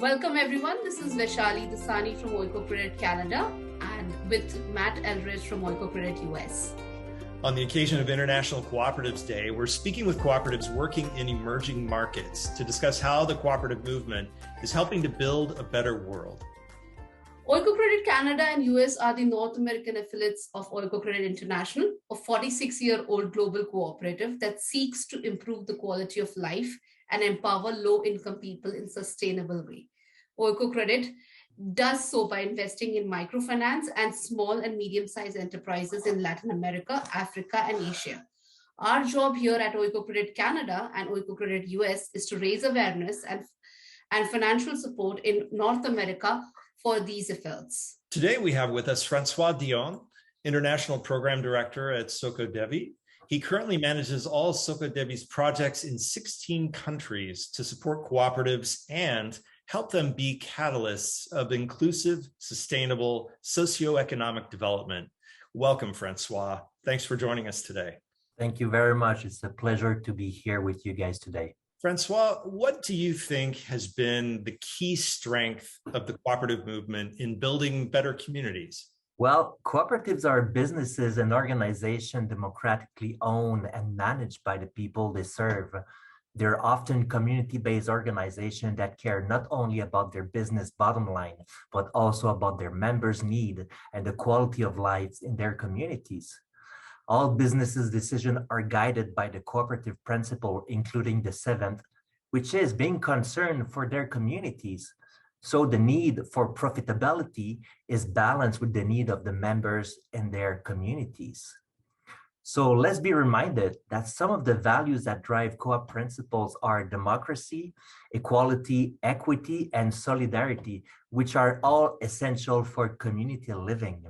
Welcome everyone. This is Vaishali, Dassani from Oikocredit Canada and with Matt Eldridge from Oikocredit US. On the occasion of International Cooperatives Day, we're speaking with cooperatives working in emerging markets to discuss how the cooperative movement is helping to build a better world. Oikocredit Canada and US are the North American affiliates of Oikocredit International, a 46-year-old global cooperative that seeks to improve the quality of life and empower low-income people in a sustainable way. Oikocredit does so by investing in microfinance and small and medium-sized enterprises in Latin America, Africa, and Asia. Our job here at Oikocredit Canada and Oikocredit US is to raise awareness and financial support in North America for these efforts. Today we have with us Francois Dionne, International Program Director at SOCODEVI. He currently manages all SOCODEVI's projects in 16 countries to support cooperatives and help them be catalysts of inclusive, sustainable, socioeconomic development. Welcome, Francois. Thanks for joining us today. Thank you very much. It's a pleasure to be here with you guys today. Francois, what do you think has been the key strength of the cooperative movement in building better communities? Well, cooperatives are businesses and organizations democratically owned and managed by the people they serve. They're often community-based organizations that care not only about their business bottom line, but also about their members' need and the quality of life in their communities. All businesses' decisions are guided by the cooperative principle, including the seventh, which is being concerned for their communities. So the need for profitability is balanced with the need of the members and their communities. So let's be reminded that some of the values that drive co-op principles are democracy, equality, equity, and solidarity, which are all essential for community living.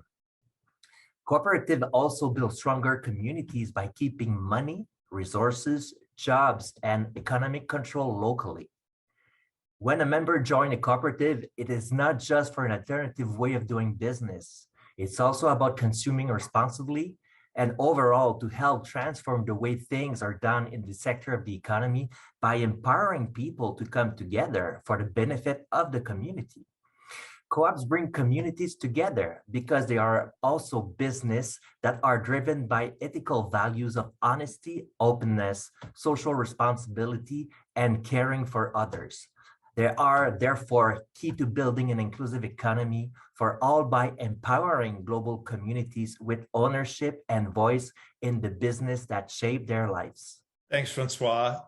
Cooperatives also build stronger communities by keeping money, resources, jobs, and economic control locally. When a member joins a cooperative, it is not just for an alternative way of doing business. It's also about consuming responsibly and overall to help transform the way things are done in the sector of the economy by empowering people to come together for the benefit of the community. Co-ops bring communities together because they are also business that are driven by ethical values of honesty, openness, social responsibility, and caring for others. They are therefore key to building an inclusive economy for all by empowering global communities with ownership and voice in the business that shape their lives. Thanks, Francois.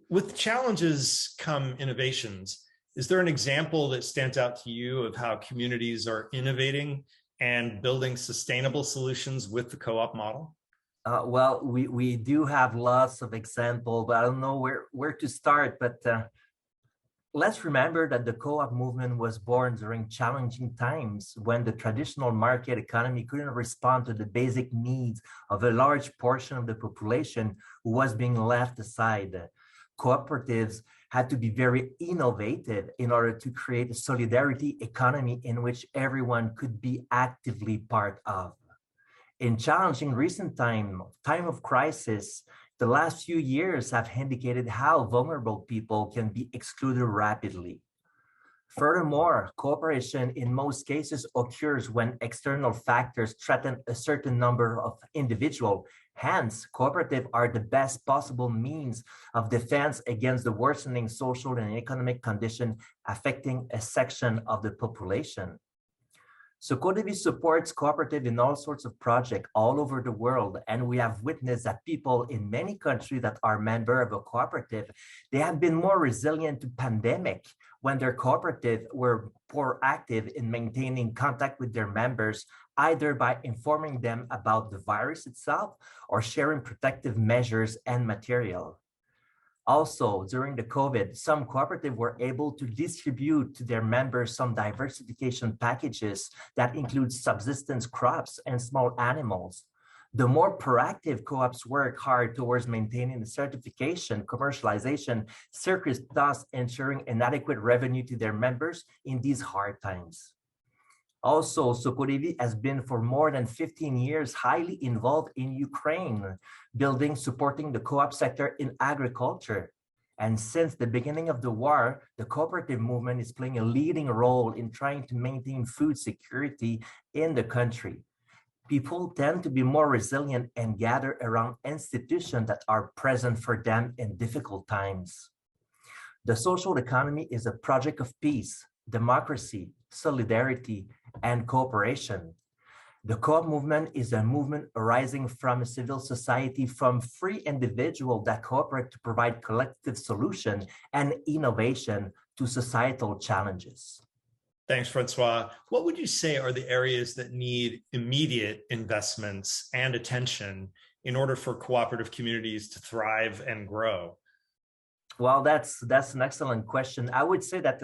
With challenges come innovations. Is there an example that stands out to you of how communities are innovating and building sustainable solutions with the co-op model? Well, we do have lots of examples, but I don't know where to start. But let's remember that the co-op movement was born during challenging times when the traditional market economy couldn't respond to the basic needs of a large portion of the population who was being left aside. Cooperatives had to be very innovative in order to create a solidarity economy in which everyone could be actively part of. In challenging recent time of crisis, the last few years have indicated how vulnerable people can be excluded rapidly. Furthermore, cooperation in most cases occurs when external factors threaten a certain number of individuals. Hence, cooperatives are the best possible means of defense against the worsening social and economic condition affecting a section of the population. SOCODEVI supports cooperatives in all sorts of projects all over the world, and we have witnessed that people in many countries that are members of a cooperative, they have been more resilient to pandemic when their cooperative were proactive in maintaining contact with their members, either by informing them about the virus itself or sharing protective measures and material. Also, during the COVID, some cooperatives were able to distribute to their members some diversification packages that include subsistence crops and small animals. The more proactive co-ops work hard towards maintaining the certification, commercialization, circuits, thus ensuring an adequate revenue to their members in these hard times. Also, SOCODEVI has been for more than 15 years highly involved in Ukraine, supporting the co-op sector in agriculture. And since the beginning of the war, the cooperative movement is playing a leading role in trying to maintain food security in the country. People tend to be more resilient and gather around institutions that are present for them in difficult times. The social economy is a project of peace, democracy, solidarity, and cooperation. The co-op movement is a movement arising from a civil society, from free individuals that cooperate to provide collective solution and innovation to societal challenges. Thanks, Francois. What would you say are the areas that need immediate investments and attention in order for cooperative communities to thrive and grow? Well, that's an excellent question. I would say that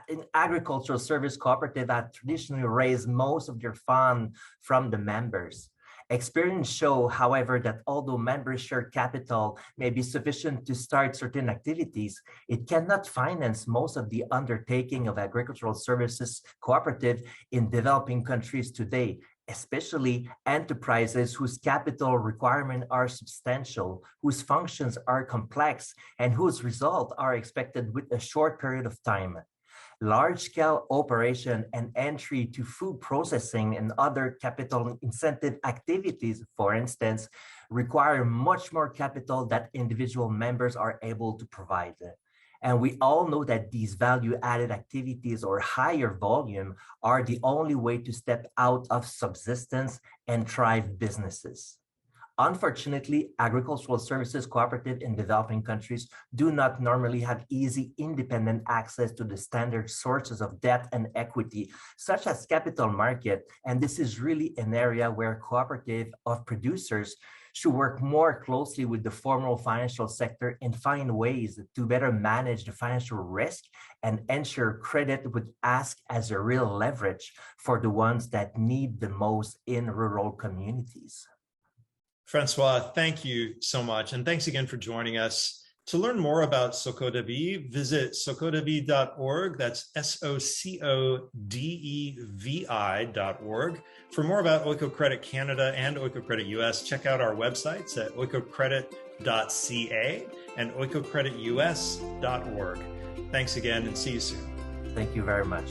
in agricultural service cooperative have traditionally raised most of their fund from the members. Experience show, however, that although members' share capital may be sufficient to start certain activities, it cannot finance most of the undertaking of agricultural services cooperative in developing countries today, especially enterprises whose capital requirements are substantial, whose functions are complex, and whose results are expected with a short period of time. Large-scale operation and entry to food processing and other capital incentive activities, for instance, require much more capital that individual members are able to provide. And we all know that these value-added activities or higher volume are the only way to step out of subsistence and thrive businesses. Unfortunately, agricultural services cooperative in developing countries do not normally have easy, independent access to the standard sources of debt and equity, such as capital market. And this is really an area where cooperative of producers should work more closely with the formal financial sector and find ways to better manage the financial risk and ensure credit would act as a real leverage for the ones that need the most in rural communities. Francois, thank you so much. And thanks again for joining us. To learn more about SOCODEVI, visit socodevi.org. That's SOCODEVI.org. For more about Oikocredit Canada and Oikocredit US, check out our websites at oikocredit.ca and oikocreditus.org. Thanks again and see you soon. Thank you very much.